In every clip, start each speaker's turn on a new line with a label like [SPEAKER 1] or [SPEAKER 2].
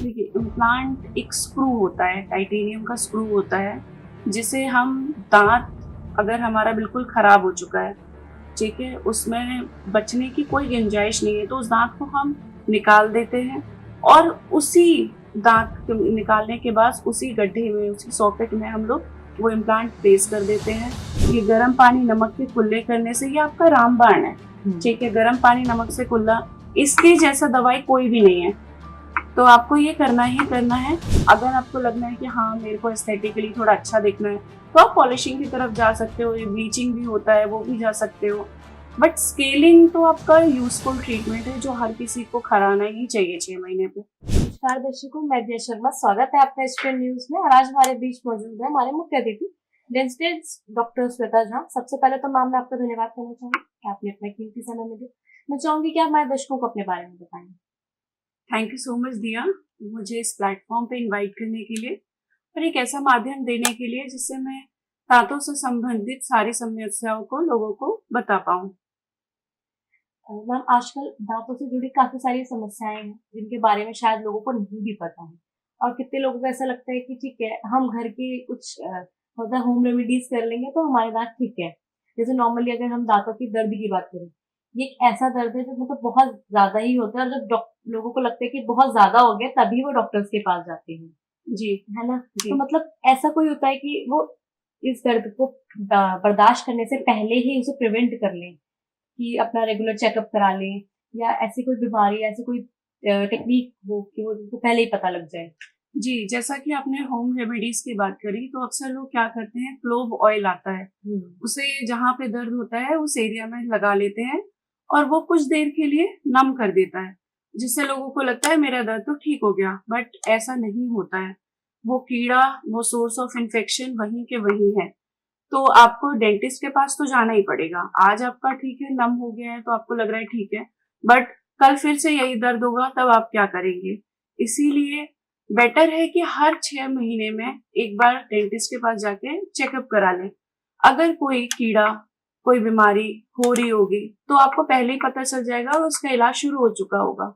[SPEAKER 1] देखिए, इम्प्लांट एक स्क्रू होता है, टाइटेनियम का स्क्रू होता है, जिसे हम दांत अगर हमारा बिल्कुल खराब हो चुका है, ठीक है, उसमें बचने की कोई गुंजाइश नहीं है, तो उस दांत को हम निकाल देते हैं और उसी दांत को निकालने के बाद उसी गड्ढे में, उसी सॉकेट में हम लोग वो इम्प्लांट प्लेस कर देते हैं। ये गर्म पानी नमक के कुल्ले करने से, ये आपका रामबाण है, ठीक है, गर्म पानी नमक से कुल्ला, इसके जैसा दवाई कोई भी नहीं है। तो आपको ये करना ही करना है। अगर आपको लगना है कि हाँ मेरे को एस्थेटिकली थोड़ा अच्छा दिखना है, तो आप पॉलिशिंग की तरफ जा सकते हो, ये ब्लीचिंग भी होता है, वो भी जा सकते हो। बट स्केलिंग तो आपका यूजफुल ट्रीटमेंट है, जो हर किसी को कराना ही चाहिए 6 महीने पे।
[SPEAKER 2] नमस्कार दर्शकों, मैं जय शर्मा। स्वागत है आपका एसपीएन न्यूज में। और आज हमारे बीच मौजूद है हमारे मुख्य अतिथि डेंटिस्ट डॉक्टर श्वेता झा। सबसे पहले तो मैम मैं आपका धन्यवाद करना चाहूंगी कि आपने अपना कीमती समय में दिया। मैं चाहूंगी कि आप हमारे दर्शकों को अपने बारे में बताएं।
[SPEAKER 1] थैंक यू सो मच दिया, मुझे इस प्लेटफॉर्म पे इनवाइट करने के लिए और एक ऐसा माध्यम देने के लिए जिससे मैं दांतों से संबंधित सारी समस्याओं को लोगों को बता पाऊँ।
[SPEAKER 2] मैम, आजकल दांतों से जुड़ी काफी सारी समस्याएं हैं जिनके बारे में शायद लोगों को नहीं भी पता है। और कितने लोगों को ऐसा लगता है कि ठीक है, हम घर की कुछ मतलब होम रेमेडीज कर लेंगे तो हमारे दांत ठीक है। जैसे नॉर्मली अगर हम दांतों की दर्द की बात करें, ये एक ऐसा दर्द है जो मतलब बहुत ज्यादा ही होता है, और जब लोगों को लगता है कि बहुत ज्यादा हो गया तभी वो डॉक्टर्स के पास जाते हैं,
[SPEAKER 1] जी
[SPEAKER 2] है ना। तो
[SPEAKER 1] जी।
[SPEAKER 2] मतलब ऐसा कोई होता है कि वो इस दर्द को बर्दाश्त करने से पहले ही उसे प्रिवेंट कर लें, कि अपना रेगुलर चेकअप करा लें, या ऐसी कोई बीमारी, ऐसी कोई टेक्निक हो कि वो उनको पहले ही पता लग जाए।
[SPEAKER 1] जी, जैसा कि आपने होम रेमेडीज की बात करी, तो अक्सर लोग क्या करते हैं, क्लोव ऑयल आता है, उसे जहाँ पे दर्द होता है उस एरिया में लगा लेते हैं और वो कुछ देर के लिए नम कर देता है, जिससे लोगों को लगता है मेरा दर्द तो ठीक हो गया। बट ऐसा नहीं होता है। वो कीड़ा, वो सोर्स ऑफ इन्फेक्शन वहीं के वहीं है। तो आपको डेंटिस्ट के पास तो जाना ही पड़ेगा। आज आपका ठीक है, नम हो गया है तो आपको लग रहा है ठीक है, बट कल फिर से यही दर्द होगा, तब आप क्या करेंगे? इसीलिए बेटर है कि हर 6 महीने में एक बार डेंटिस्ट के पास जाके चेकअप करा लें। अगर कोई कीड़ा, कोई बीमारी हो रही होगी तो आपको पहले ही पता चल जाएगा और उसका इलाज शुरू हो चुका होगा।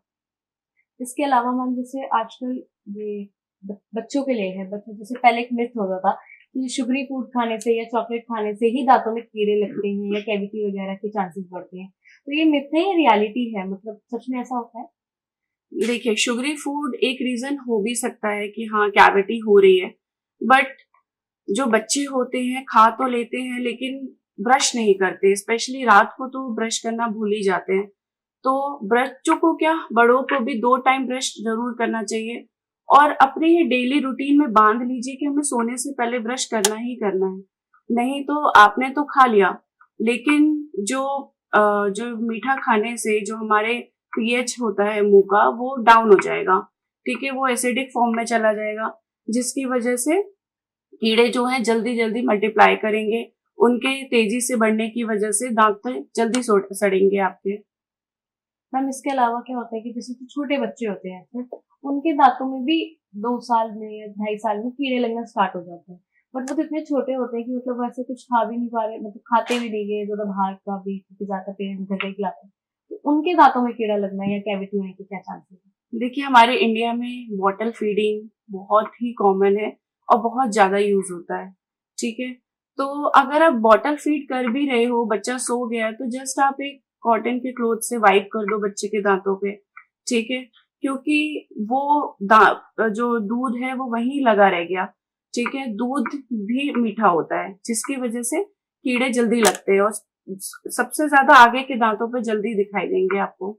[SPEAKER 2] इसके अलावा मैम, जैसे आजकल ये बच्चों के लिए है, बच्चों जैसे पहले एक मिथ होता था कि शुगरी फूड खाने से या चॉकलेट खाने से ही दांतों में कीड़े लगते हैं या कैविटी वगैरह के चांसेस बढ़ते हैं। तो ये मिथ है या रियलिटी है, मतलब सच में ऐसा होता है?
[SPEAKER 1] देखिए, शुगरी फूड एक रीजन हो भी सकता है कि हाँ कैविटी हो रही है, बट जो बच्चे होते हैं खा तो लेते हैं लेकिन ब्रश नहीं करते, स्पेशली रात को तो ब्रश करना भूल ही जाते हैं। तो बच्चों को क्या, बड़ों को भी 2 टाइम ब्रश जरूर करना चाहिए और अपने ये डेली रूटीन में बांध लीजिए कि हमें सोने से पहले ब्रश करना ही करना है। नहीं तो आपने तो खा लिया, लेकिन जो मीठा खाने से जो हमारे पीएच होता है मुंह का, वो डाउन हो जाएगा, ठीक है, वो एसिडिक फॉर्म में चला जाएगा, जिसकी वजह से कीड़े जो हैं जल्दी जल्दी मल्टीप्लाई करेंगे। उनके तेजी से बढ़ने की वजह से दांत जल्दी सड़ेंगे आपके।
[SPEAKER 2] मैम, इसके अलावा क्या होता है कि जैसे जो छोटे बच्चे होते हैं तो उनके दांतों में भी 2 साल में या 2.5 साल में कीड़े लगना स्टार्ट हो जाते हैं। बट वो तो इतने छोटे होते हैं कि मतलब वैसे कुछ खा भी नहीं पा रहे, मतलब खाते भी नहीं है ज्यादा बाहर का भी, क्योंकि ज्यादा पेरेंट्स घर का ही खिलाते हैं। तो उनके दांतों में कीड़ा लगना या कैविटी होने के क्या चांसेस है?
[SPEAKER 1] देखिए, हमारे इंडिया में बॉटल फीडिंग बहुत ही कॉमन है और बहुत ज्यादा यूज होता है, ठीक है। तो अगर आप बॉटल फीड कर भी रहे हो, बच्चा सो गया है, तो जस्ट आप एक कॉटन के क्लोथ से वाइप कर दो बच्चे के दांतों पे, ठीक है, क्योंकि वो जो दूध है वो वहीं लगा रह गया, ठीक है। दूध भी मीठा होता है, जिसकी वजह से कीड़े जल्दी लगते हैं और सबसे ज्यादा आगे के दांतों पे जल्दी दिखाई देंगे आपको।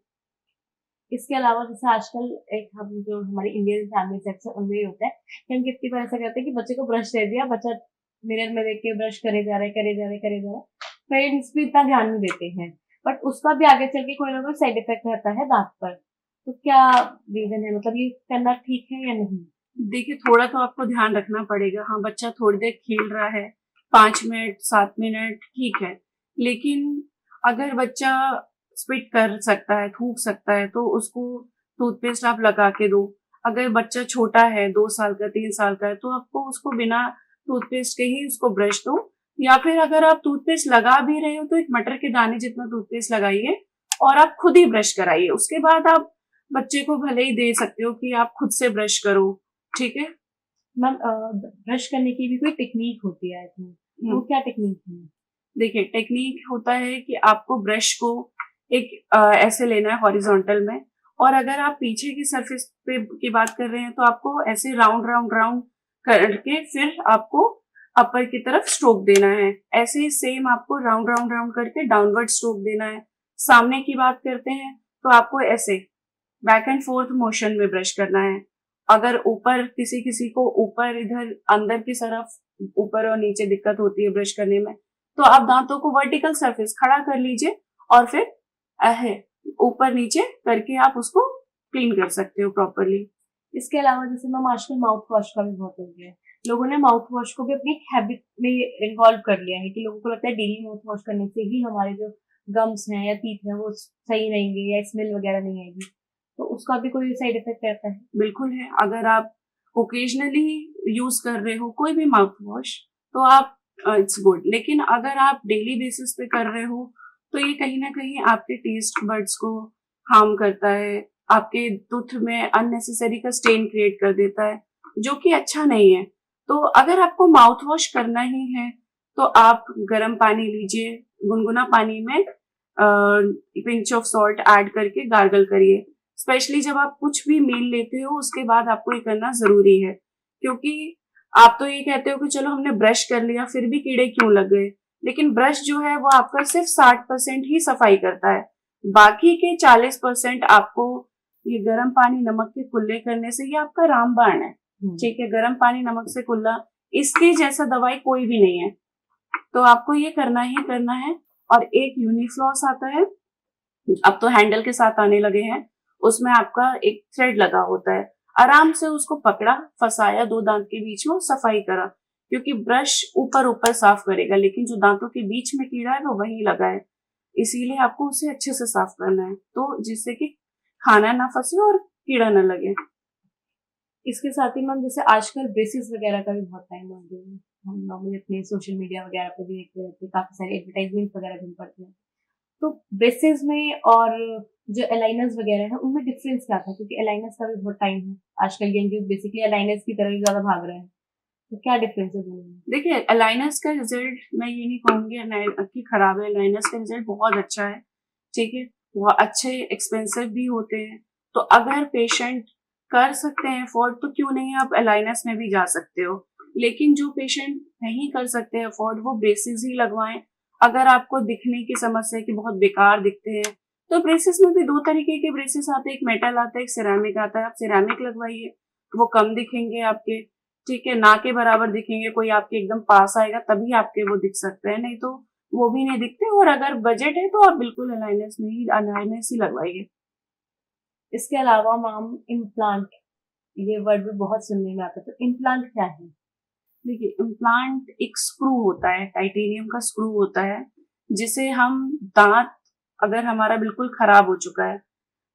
[SPEAKER 2] इसके अलावा जैसे आजकल एक हम जो हमारी इंडियन फैमिली सेक्शन उनमें ये होता है कि हम कितनी बार ऐसा करते हैं कि बच्चे को ब्रश दे दिया, बच्चा मिरर में देख के ब्रश करे जा रहा है, करे जा रहा है, करे जा रहा है। पेरेंट्स भी इतना ध्यान नहीं देते हैं, बट उसका भी आगे चल के कोई ना कोई साइड इफेक्ट रहता है दांत पर। तो क्या रीजन है, मतलब ये करना ठीक है या नहीं?
[SPEAKER 1] देखिए, थोड़ा तो आपको ध्यान रखना पड़ेगा। हाँ, बच्चा थोड़ी देर खेल रहा है, 5 मिनट 7 मिनट ठीक है, लेकिन अगर बच्चा स्पिट कर सकता है, थूक सकता है, तो उसको टूथपेस्ट आप लगा के दो। अगर बच्चा छोटा है, 2 साल का 3 साल का है, तो आपको उसको बिना टूथपेस्ट के ही उसको ब्रश दो, या फिर अगर आप टूथपेस्ट लगा भी रहे हो तो एक मटर के दाने जितना टूथपेस्ट लगाइए और आप खुद ही ब्रश कराइए। उसके बाद आप बच्चे को भले ही दे सकते हो कि आप खुद से ब्रश करो, ठीक है।
[SPEAKER 2] मैम ब्रश करने की भी कोई टेक्निक होती है आई थिंक, वो क्या टेक्निक है?
[SPEAKER 1] देखिए, टेक्निक होता है कि आपको ब्रश को एक ऐसे लेना है हॉरिजॉन्टल में, और अगर आप पीछे की सरफेस पे की बात कर रहे हैं तो आपको ऐसे राउंड राउंड राउंड करके फिर आपको अपर की तरफ स्ट्रोक देना है। ऐसे ही सेम आपको राउंड राउंड राउंड करके डाउनवर्ड स्ट्रोक देना है। सामने की बात करते हैं तो आपको ऐसे बैक एंड फोर्थ मोशन में ब्रश करना है। अगर ऊपर किसी किसी को ऊपर इधर अंदर की तरफ ऊपर और नीचे दिक्कत होती है ब्रश करने में, तो आप दांतों को वर्टिकल सरफेस खड़ा कर लीजिए और फिर ऐसे ऊपर नीचे करके आप उसको क्लीन कर सकते हो प्रॉपरली।
[SPEAKER 2] इसके अलावा जैसे मैम आजकल माउथ वॉश का भी बहुत हो गया है, लोगों ने माउथ वॉश को भी अपनी हैबिट में इन्वॉल्व कर लिया है कि लोगों को लगता है डेली माउथ वॉश करने से ही हमारे जो गम्स हैं या टीथ हैं वो सही रहेंगे या स्मेल वगैरह नहीं आएगी, तो उसका भी कोई साइड इफेक्ट रहता है?
[SPEAKER 1] बिल्कुल है। अगर आप ओकेजनली यूज कर रहे हो कोई भी माउथ वॉश तो आप इट्स गुड, लेकिन अगर आप डेली बेसिस पे कर रहे हो तो ये कहीं ना कहीं आपके टेस्ट बड्स को हार्म करता है, आपके टूथ में अननेसेसरी का स्टेन क्रिएट कर देता है, जो कि अच्छा नहीं है। तो अगर आपको माउथ वॉश करना ही है तो आप गर्म पानी लीजिए, गुनगुना पानी में पिंच ऑफ सॉल्ट ऐड करके गार्गल करिए। स्पेशली जब आप कुछ भी मील लेते हो उसके बाद आपको ये करना जरूरी है, क्योंकि आप तो ये कहते हो कि चलो हमने ब्रश कर लिया फिर भी कीड़े क्यों लग गए, लेकिन ब्रश जो है वो आपका सिर्फ 60% ही सफाई करता है। बाकी के 40% आपको ये गर्म पानी नमक के कुल्ले करने से, ये आपका रामबाण है, ठीक है। गर्म पानी नमक से कुल्ला, इसके जैसा दवाई कोई भी नहीं है, तो आपको ये करना ही करना है। और एक यूनिफ्लॉस आता है, अब तो हैंडल के साथ आने लगे हैं, उसमें आपका एक थ्रेड लगा होता है, आराम से उसको पकड़ा, फंसाया दो दांत के बीच में, सफाई करा, क्योंकि ब्रश ऊपर ऊपर साफ करेगा लेकिन जो दांतों के बीच में कीड़ा है वो वहीं लगा है, इसीलिए आपको उसे अच्छे से साफ करना है, तो जिससे कि खाना ना फंसे और कीड़ा ना लगे।
[SPEAKER 2] इसके साथ ही मैम जैसे आजकल ब्रेसेस वगैरह का भी बहुत टाइम हो गया है, हम नॉर्मली अपने सोशल मीडिया वगैरह पे भी देखते रहते हैं, काफी सारे एडवर्टाइजमेंट वगैरह भी पढ़ते हैं, तो ब्रेसेस में और जो अलाइनर्स वगैरह है उनमें डिफरेंस क्या था? क्योंकि अलाइनर्स का भी बहुत टाइम है, आजकल यंग यूथ बेसिकली अलाइनर्स की तरफ ज्यादा भाग रहे हैं, तो क्या डिफरेंस है दोनों में?
[SPEAKER 1] देखिए, अलाइनर्स का रिजल्ट मैं ये नहीं कहूंगी कि खराब है, अलाइनर्स का रिजल्ट बहुत अच्छा है, ठीक है। वो अच्छे एक्सपेंसिव भी होते हैं, तो अगर पेशेंट कर सकते हैं अफोर्ड तो क्यों नहीं, आप अलाइनर्स में भी जा सकते हो। लेकिन जो पेशेंट नहीं कर सकते अफोर्ड वो ब्रेसेस ही लगवाएं। अगर आपको दिखने की समस्या कि बहुत बेकार दिखते हैं तो ब्रेसेस में भी दो तरीके के ब्रेसेस आते हैं, एक मेटल आता है, एक सिरेमिक आता है। आप सिरेमिक लगवाइए, वो कम दिखेंगे आपके, ठीक है, ना के बराबर दिखेंगे, कोई आपके एकदम पास आएगा तभी आपके वो दिख सकते हैं, नहीं तो वो भी नहीं दिखते। और अगर बजट है तो आप बिल्कुल अलाइनर्स ही लगवाइए।
[SPEAKER 2] इसके अलावा मैम इम्प्लांट, ये वर्ड भी बहुत सुनने में आता है, तो इम्प्लांट क्या है?
[SPEAKER 1] देखिए, इम्प्लांट एक स्क्रू होता है, टाइटेनियम का स्क्रू होता है, जिसे हम दांत अगर हमारा बिल्कुल खराब हो चुका है,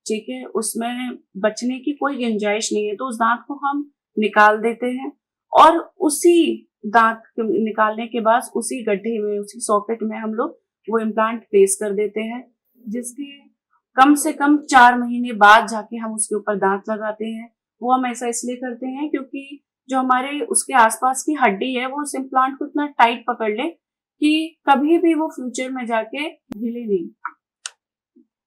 [SPEAKER 1] ठीक है, उसमें बचने की कोई गुंजाइश नहीं है, तो उस दांत को हम निकाल देते हैं और उसी दांत निकालने के बाद उसी गड्ढे में, उसी सॉकेट में हम लोग वो इम्प्लांट प्लेस कर देते हैं, जिसके कम से कम 4 महीने बाद जाके हम उसके ऊपर दांत लगाते हैं। वो हम ऐसा इसलिए करते हैं क्योंकि जो हमारे उसके आसपास की हड्डी है वो उस इम्प्लांट को इतना टाइट पकड़ ले कि कभी भी वो फ्यूचर में जाके हिले नहीं।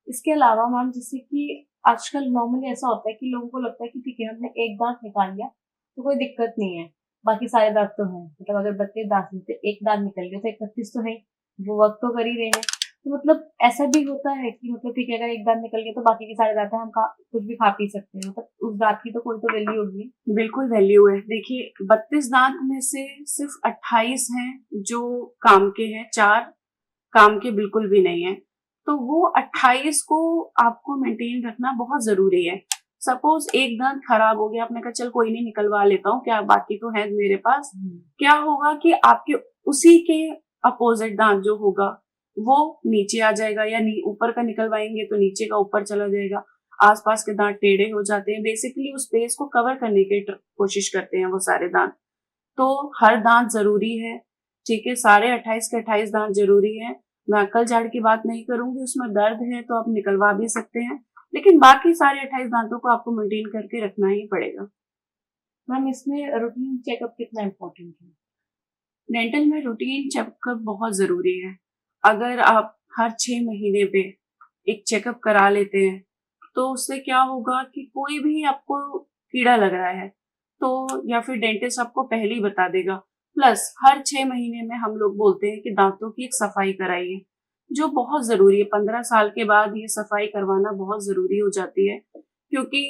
[SPEAKER 2] इसके अलावा मैम जैसे कि आजकल नॉर्मली ऐसा होता है कि लोगों को लगता है कि ठीक है हमने एक दांत निकाल लिया तो कोई दिक्कत नहीं है, बाकी सारे दांत तो हैं, मतलब अगर 32 दांत में से एक दांत निकल गया तो 31 तो है, वो वर्क तो कर ही रहे हैं, तो मतलब ऐसा भी होता है कि मतलब ठीक है अगर एक दांत निकल गया तो बाकी के सारे दांत हैं, हम कुछ भी खा पी सकते हैं, मतलब उस दांत की तो कोई तो वैल्यू होगी?
[SPEAKER 1] बिल्कुल वैल्यू है। देखिए, 32 दांत में से सिर्फ 28 हैं जो काम के हैं, 4 काम के बिल्कुल भी नहीं है, तो वो 28 को आपको मेंटेन रखना बहुत जरूरी है। सपोज एक दांत खराब हो गया, आपने कहा चल कोई नहीं निकलवा लेता हूँ, क्या बाकी तो है मेरे पास, क्या होगा कि आपके उसी के अपोजिट दांत जो होगा वो नीचे आ जाएगा, या ऊपर का निकलवाएंगे तो नीचे का ऊपर चला जाएगा, आसपास के दांत टेढ़े हो जाते हैं, बेसिकली उस स्पेस को कवर करने की कोशिश करते हैं वो सारे दांत। तो हर दांत जरूरी है, ठीक है, सारे 28 के 28 दांत जरूरी है। मैं अक्ल झाड़ की बात नहीं करूंगी, उसमें दर्द है तो आप निकलवा भी सकते हैं, लेकिन बाकी सारे 28 दांतों को आपको मेंटेन करके रखना ही पड़ेगा।
[SPEAKER 2] मैम इसमें रूटीन चेकअप कितना इम्पोर्टेंट है?
[SPEAKER 1] डेंटल में रूटीन चेकअप बहुत ज़रूरी है। अगर आप हर 6 महीने पे एक चेकअप करा लेते हैं, तो उससे क्या होगा कि कोई भी आपको कीड़ा लग रहा है, तो या फिर डेंटिस्ट आपको पहले ही बता देगा। प्लस हर 6 महीने में हम लोग बोलते हैं कि दांतों की एक सफाई कराइए, जो बहुत ज़रूरी है। 15 साल के बाद ये सफाई करवाना बहुत ज़रूरी हो जाती है, क्योंकि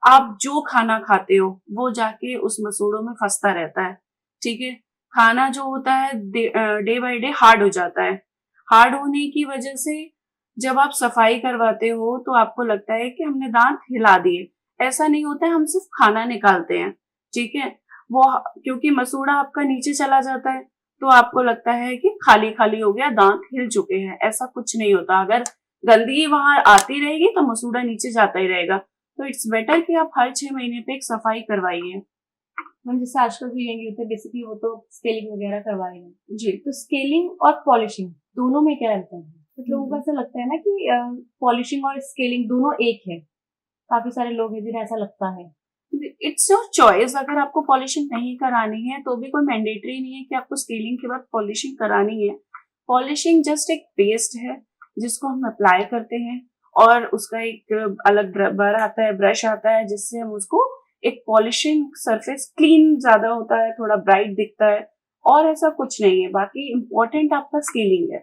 [SPEAKER 1] आप जो खाना खाते हो, वो जाके उस मसूड़ों में फँसता रहता है, ठीक है? खाना जो होता है डे बाय डे हार्ड हो जाता है। हार्ड होने की वजह से जब आप सफाई करवाते हो तो आपको लगता है कि हमने दांत हिला दिए। ऐसा नहीं होता है, हम सिर्फ खाना निकालते हैं, ठीक है? वो क्योंकि मसूड़ा आपका नीचे चला जाता है, तो आपको लगता है कि खाली खाली हो गया, दांत हिल चुके हैं। ऐसा कुछ नहीं होता। अगर गंदगी वहां आती रहेगी तो मसूड़ा नीचे जाता ही रहेगा। तो इट्स बेटर कि आप हर 6 महीने पे एक सफाई करवाइए।
[SPEAKER 2] मैम जैसे आजकल जो यंग यूथ है बेसिकली वो तो स्केलिंग वगैरह करवाएंगे,
[SPEAKER 1] जी।
[SPEAKER 2] तो स्केलिंग और पॉलिशिंग दोनों में क्या अंतर है? कुछ लोगों को ऐसा लगता है ना कि पॉलिशिंग और स्केलिंग दोनों एक है। काफी सारे लोग हैं जिन्हें ऐसा लगता है।
[SPEAKER 1] It's your choice. अगर आपको पॉलिशिंग नहीं करानी है तो भी कोई मैंडेटरी नहीं है कि आपको स्केलिंग के बाद पॉलिशिंग करानी है। पॉलिशिंग जस्ट एक पेस्ट है जिसको हम अप्लाई करते हैं, और उसका एक अलग रबर आता है, ब्रश आता है, जिससे हम उसको एक पॉलिशिंग सरफेस क्लीन ज्यादा होता है, थोड़ा ब्राइट दिखता है, और ऐसा कुछ नहीं है। बाकी इम्पोर्टेंट आपका स्केलिंग है,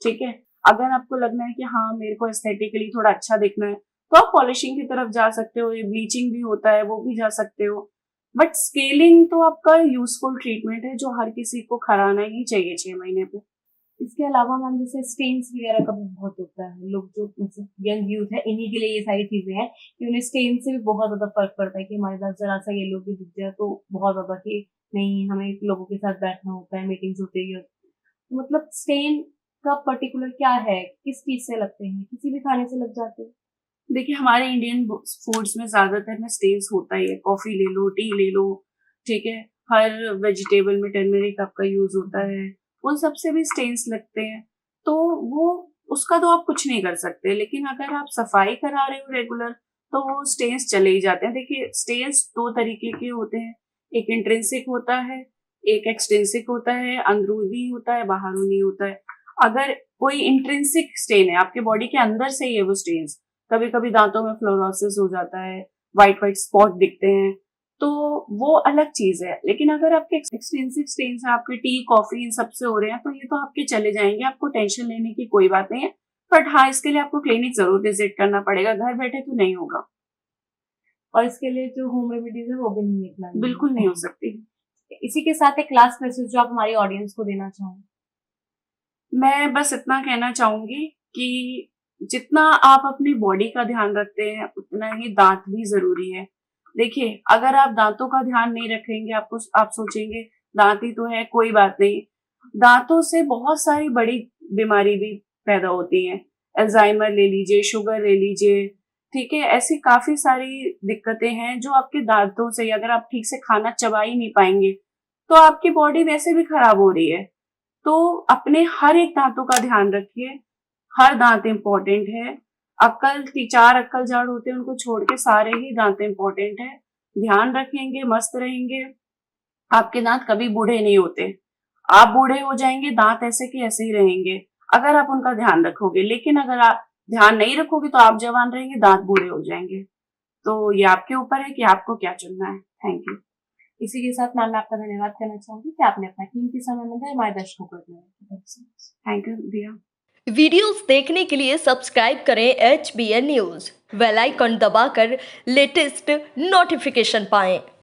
[SPEAKER 1] ठीक है? अगर आपको लगना है कि हाँ मेरे को एस्थेटिकली थोड़ा अच्छा दिखना है, तो आप पॉलिशिंग की तरफ जा सकते हो। ये ब्लीचिंग भी होता है, वो भी जा सकते हो। बट स्केलिंग तो आपका यूजफुल ट्रीटमेंट है जो हर किसी को कराना ही चाहिए 6 महीने पे।
[SPEAKER 2] इसके अलावा मैम जैसे स्टेन्स वगैरह का भी बहुत होता है, लोग जो मतलब यंग यूथ है इन्हीं के लिए ये सारी चीजें हैं कि उन्हें स्टेन से भी बहुत ज्यादा फर्क पड़ता है कि हमारे साथ जरा सा ये लोग भी दिख जाए तो बहुत ज्यादा कि नहीं हमें लोगों के साथ बैठना होता है, मीटिंग्स होती है। तो मतलब स्टेन का पर्टिकुलर क्या है, किस चीज से लगते हैं? किसी भी खाने से लग जाते हैं?
[SPEAKER 1] देखिए, हमारे इंडियन फूड्स में ज्यादातर में स्टेन्स होता ही है। कॉफी ले लो, टी ले लो, ठीक है? हर वेजिटेबल में टर्मरिक आपका यूज होता है, उन सब से भी स्टेन्स लगते हैं। तो वो उसका तो आप कुछ नहीं कर सकते। लेकिन अगर आप सफाई करा रहे हो रेगुलर, तो वो स्टेन्स चले ही जाते हैं। देखिए, स्टेन्स 2 तरीके के होते हैं। एक इंट्रिंसिक होता है, एक एक्सट्रिंसिक होता है। अंदरूनी होता है, बाहरूनी होता है। अगर कोई इंट्रिंसिक स्टेन है, आपके बॉडी के अंदर से ही है वो स्टेन्स, कभी कभी दांतों में फ्लोरोसिस हो जाता है, वाइट वाइट स्पॉट दिखते हैं, तो वो अलग चीज है। लेकिन अगर आपके एक्सटेंसिव स्टेन्स हैं, आपके टी कॉफी इन सबसे हो रहे हैं, तो ये तो आपके चले जाएंगे, आपको टेंशन लेने की कोई बात नहीं है। बट हाँ, इसके लिए आपको क्लिनिक जरूर विजिट करना पड़ेगा, घर बैठे तो नहीं होगा।
[SPEAKER 2] और इसके लिए जो होम रेमेडीज है वो भी नहीं अपनानी?
[SPEAKER 1] बिल्कुल नहीं हो सकती।
[SPEAKER 2] इसी के साथ एक लास्ट मैसेज जो आप हमारी ऑडियंस को देना चाहें?
[SPEAKER 1] मैं बस इतना कहना चाहूंगी कि जितना आप अपनी बॉडी का ध्यान रखते हैं, उतना ही दांत भी जरूरी है। देखिए, अगर आप दांतों का ध्यान नहीं रखेंगे, आप सोचेंगे दांत ही तो है, कोई बात नहीं। दांतों से बहुत सारी बड़ी बीमारी भी पैदा होती है। अल्जाइमर ले लीजिए, शुगर ले लीजिए, ठीक है? ऐसी काफी सारी दिक्कतें हैं जो आपके दांतों से, अगर आप ठीक से खाना चबा ही नहीं पाएंगे, तो आपकी बॉडी वैसे भी खराब हो रही है। तो अपने हर एक दांतों का ध्यान रखिए। हर दांत इम्पोर्टेंट है। 4 अक्कल जाड़ होते हैं, उनको छोड़ के सारे ही दांत इम्पोर्टेंट है। ध्यान रखेंगे, मस्त रहेंगे, आपके दांत कभी बूढ़े नहीं होते। आप बूढ़े हो जाएंगे, दांत ऐसे के ऐसे ही रहेंगे अगर आप उनका ध्यान रखोगे। लेकिन अगर आप ध्यान नहीं रखोगे तो आप जवान रहेंगे, दांत बूढ़े हो जाएंगे। तो ये आपके ऊपर है कि आपको क्या चुनना है। Thank you.
[SPEAKER 2] इसी के साथ मैम मैं आपका धन्यवाद करना चाहूंगी कि आपने अपना कीमती समय में दिया हमारे दर्शकों को इतना।
[SPEAKER 1] थैंक यू दिया।
[SPEAKER 3] वीडियोस देखने के लिए सब्सक्राइब करें HBN न्यूज़, बेल आइकन दबाकर लेटेस्ट नोटिफिकेशन पाएं।